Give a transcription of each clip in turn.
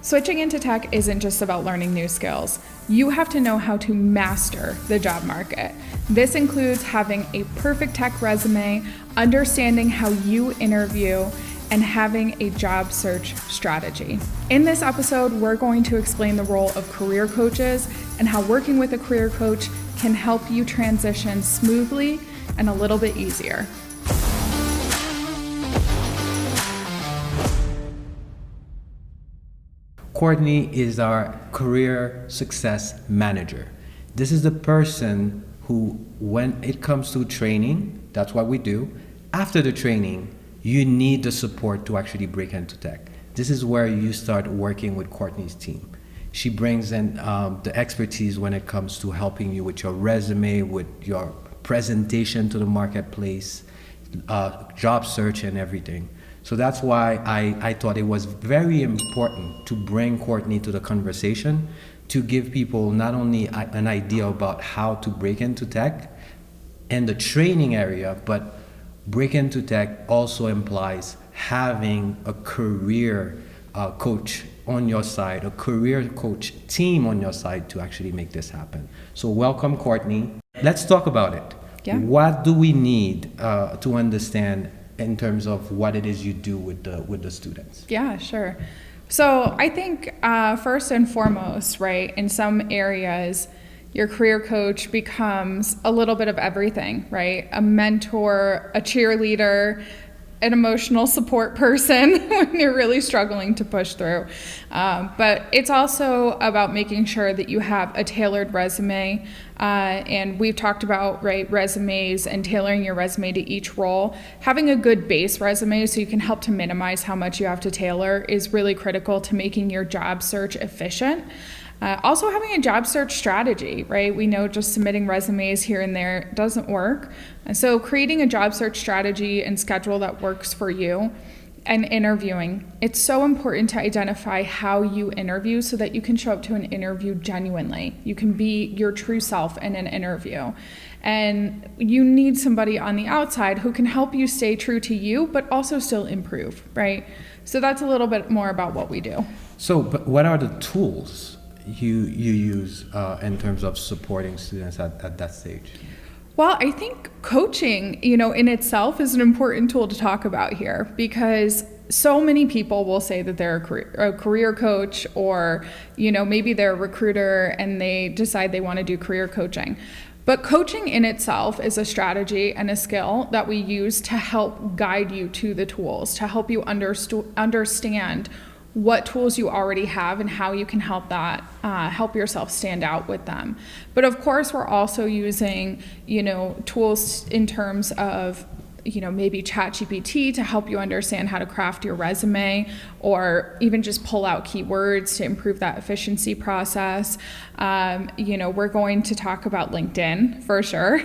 Switching into tech isn't just about learning new skills. You have to know how to master the job market. This includes having a perfect tech resume, understanding how you interview, and having a job search strategy. In this episode, we're going to explain the role of career coaches and how working with a career coach can help you transition smoothly and a little bit easier. Courtney is our career success manager. This is the person who, when it comes to training, that's what we do. After the training, you need the support to actually break into tech. This is where you start working with Courtney's team. She brings in the expertise when it comes to helping you with your resume, with your presentation to the marketplace, job search and everything. So that's why I thought it was very important to bring Courtney to the conversation, to give people not only an idea about how to break into tech and the training area, but break into tech also implies having a career coach on your side, a career coach team on your side to actually make this happen. So welcome, Courtney. Let's talk about it. Yeah. What do we need to understand in terms of what it is you do with the students? Yeah, sure. So I think first and foremost, right, in some areas, your career coach becomes a little bit of everything, right? A mentor, a cheerleader, an emotional support person when you're really struggling to push through. But it's also about making sure that you have a tailored resume. And we've talked about, right, resumes and tailoring your resume to each role. Having a good base resume so you can help to minimize how much you have to tailor is really critical to making your job search efficient. Also having a job search strategy, right? We know just submitting resumes here and there doesn't work. And so creating a job search strategy and schedule that works for you, and interviewing. It's so important to identify how you interview so that you can show up to an interview genuinely. You can be your true self in an interview. And you need somebody on the outside who can help you stay true to you, but also still improve, right? So that's a little bit more about what we do. So, but what are the tools you use in terms of supporting students at that stage? Well, I think coaching, in itself is an important tool to talk about here, because so many people will say that they're a career coach, or, maybe they're a recruiter and they decide they want to do career coaching. But coaching in itself is a strategy and a skill that we use to help guide you to the tools, to help you understand what tools you already have and how you can help yourself stand out with them. But of course, we're also using, tools in terms of, maybe ChatGPT to help you understand how to craft your resume, or even just pull out keywords to improve that efficiency process. We're going to talk about LinkedIn for sure,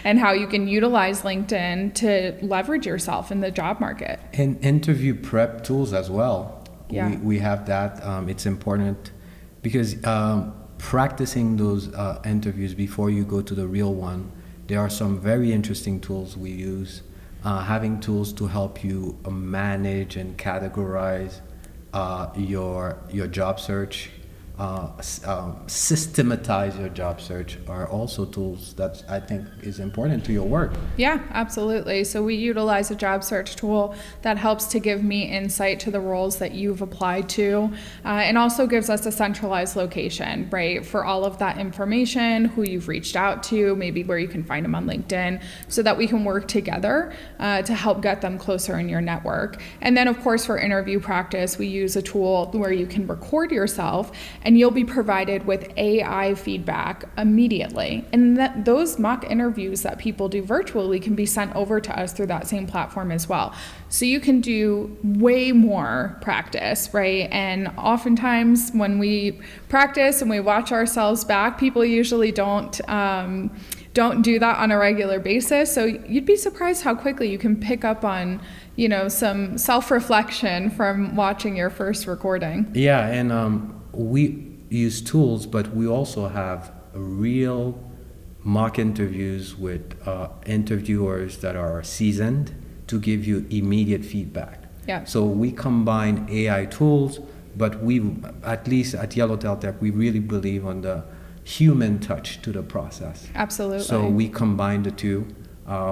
and how you can utilize LinkedIn to leverage yourself in the job market. And interview prep tools as well. Yeah. We have that. It's important because practicing those interviews before you go to the real one, there are some very interesting tools we use. Having tools to help you manage and categorize your job search, systematize your job search are also tools that I think is important to your work. Yeah, absolutely. So we utilize a job search tool that helps to give me insight to the roles that you've applied to, and also gives us a centralized location, right, for all of that information, who you've reached out to, maybe where you can find them on LinkedIn, so that we can work together to help get them closer in your network. And then, of course, for interview practice, we use a tool where you can record yourself and you'll be provided with AI feedback immediately. And those mock interviews that people do virtually can be sent over to us through that same platform as well. So you can do way more practice, right? And oftentimes when we practice and we watch ourselves back, people usually don't do that on a regular basis. So you'd be surprised how quickly you can pick up on, some self-reflection from watching your first recording. Yeah, and we use tools, but we also have real mock interviews with interviewers that are seasoned to give you immediate feedback. Yeah. So we combine AI tools but at least at Yellowtail Tech, we really believe on the human touch to the process. Absolutely. So we combine the two.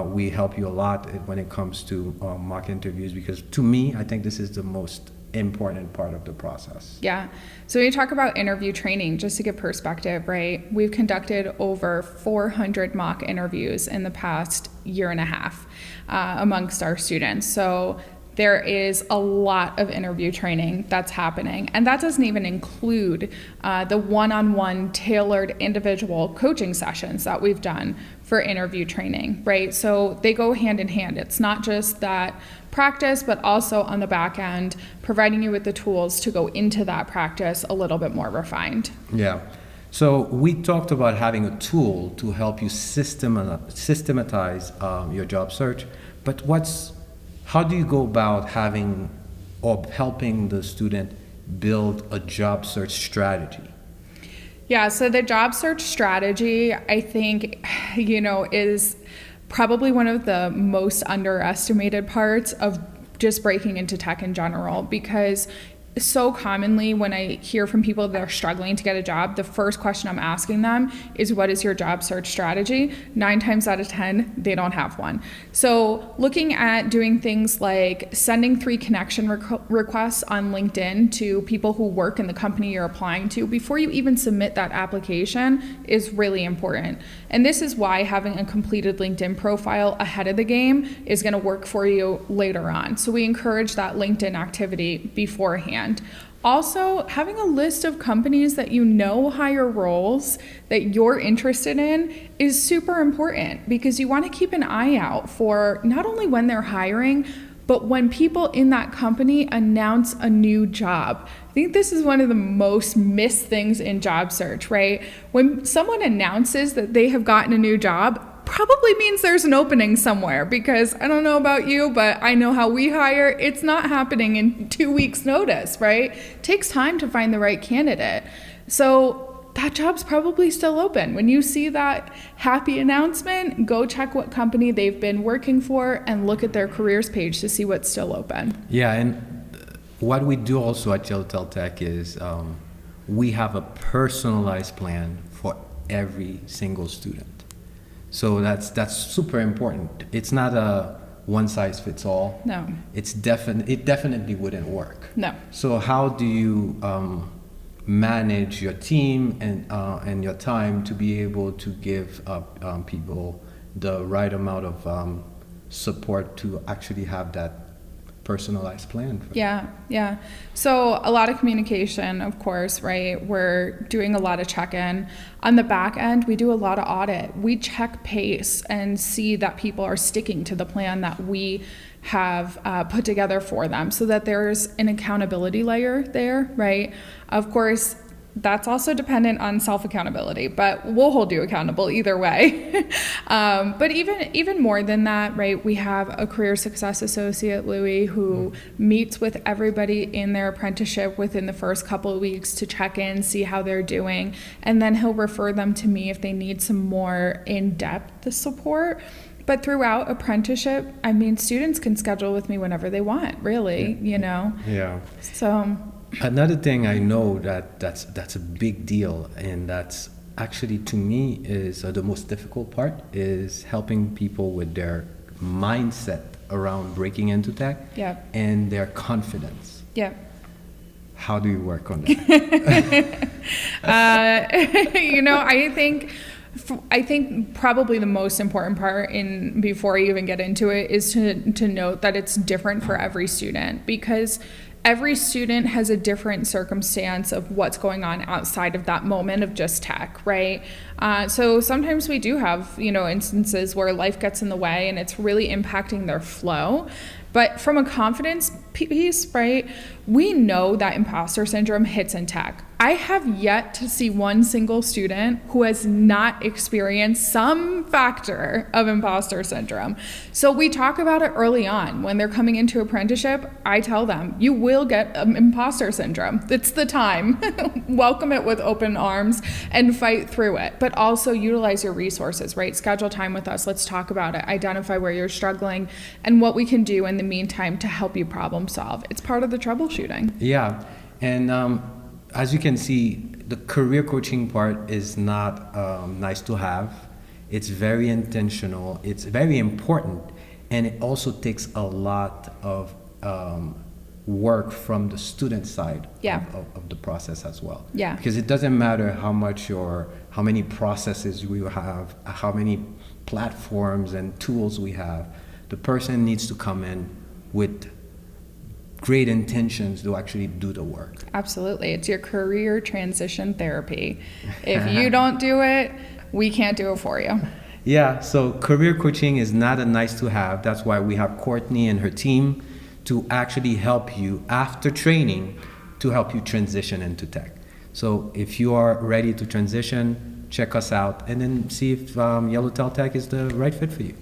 We help you a lot when it comes to mock interviews, because to me, I think this is the most important part of the process. Yeah. So when you talk about interview training, just to give perspective, right? We've conducted over 400 mock interviews in the past year and a half amongst our students. So there is a lot of interview training that's happening. And that doesn't even include the one-on-one tailored individual coaching sessions that we've done for interview training, right? So they go hand in hand. It's not just that practice, but also on the back end, providing you with the tools to go into that practice a little bit more refined. Yeah. So we talked about having a tool to help you systematize your job search, but how do you go about having or helping the student build a job search strategy? Yeah, so the job search strategy, I think, is probably one of the most underestimated parts of just breaking into tech in general, because so commonly when I hear from people that are struggling to get a job, the first question I'm asking them is, what is your job search strategy? 9 times out of 10, they don't have one. So looking at doing things like sending 3 connection requests on LinkedIn to people who work in the company you're applying to before you even submit that application is really important. And this is why having a completed LinkedIn profile ahead of the game is going to work for you later on. So we encourage that LinkedIn activity beforehand. Also, having a list of companies that hire roles that you're interested in is super important, because you want to keep an eye out for not only when they're hiring, but when people in that company announce a new job. I think this is one of the most missed things in job search, right? When someone announces that they have gotten a new job, probably means there's an opening somewhere, because I don't know about you, but I know how we hire. It's not happening in 2 weeks' notice, right? It takes time to find the right candidate. So that job's probably still open. When you see that happy announcement, go check what company they've been working for and look at their careers page to see what's still open. Yeah, and what we do also at Yellowtail Tech is we have a personalized plan for every single student. So that's super important. It's not a one size fits all. No. It definitely wouldn't work. No. So how do you manage your team and your time to be able to give people the right amount of support to actually have that personalized plan for them? Yeah. So a lot of communication, of course, right? We're doing a lot of check-in. On the back end, we do a lot of audit. We check pace and see that people are sticking to the plan that we have put together for them, so that there's an accountability layer there, right? Of course, that's also dependent on self-accountability, but we'll hold you accountable either way. But even more than that, right, we have a career success associate, Louis, who meets with everybody in their apprenticeship within the first couple of weeks to check in, see how they're doing, and then he'll refer them to me if they need some more in-depth support. But throughout apprenticeship, I mean, students can schedule with me whenever they want, really, Yeah. So... Another thing I know that's a big deal, and that's actually to me is the most difficult part, is helping people with their mindset around breaking into tech. Yeah. And their confidence. Yeah. How do you work on that? I think probably the most important part before I even get into it is to note that it's different for every student, because every student has a different circumstance of what's going on outside of that moment of just tech, right? So sometimes we do have, instances where life gets in the way and it's really impacting their flow. But from a confidence piece, right, we know that imposter syndrome hits in tech. I have yet to see one single student who has not experienced some factor of imposter syndrome. So we talk about it early on. When they're coming into apprenticeship, I tell them, you will get imposter syndrome. It's the time. Welcome it with open arms and fight through it. But also utilize your resources, right? Schedule time with us. Let's talk about it. Identify where you're struggling and what we can do in the meantime to help you problem solve. It's part of the troubleshooting. Yeah. And as you can see, the career coaching part is not nice to have. It's very intentional. It's very important, and it also takes a lot of work from the student side Yeah. of the process as well. Yeah. Because it doesn't matter how many processes we have, how many platforms and tools we have. The person needs to come in with great intentions to actually do the work. Absolutely. It's your career transition therapy. If you don't do it, we can't do it for you. Yeah, so career coaching is not a nice to have. That's why we have Courtney and her team to actually help you after training to help you transition into tech. So if you are ready to transition, check us out and then see if Yellowtail Tech is the right fit for you.